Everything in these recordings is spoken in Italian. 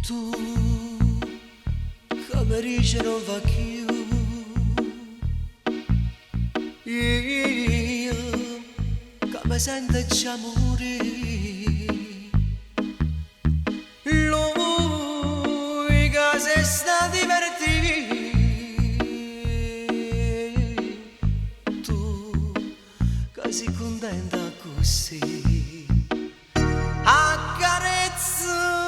Tu come dice non va più. Io come sento già morire. Lui che si sta divertendo. Tu che sei contenta così. Accarezza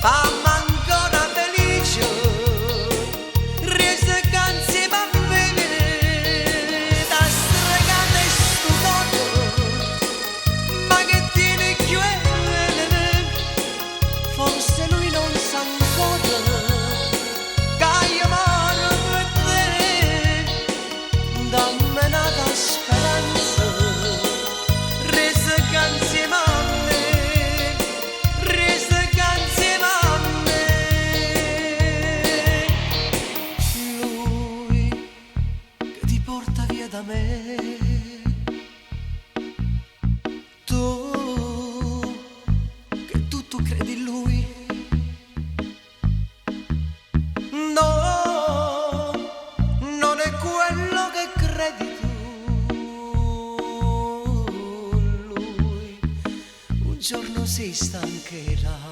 fammi ancora felice, resta insieme a me, da stregare sto cuore, ma che tieni chiuso, forse lui non sa ancora, che io muoio per te, dammi una speranza, resta insieme a me. Da me tu che tutto credi in lui, no, non è quello che credi tu. Lui un giorno si stancherà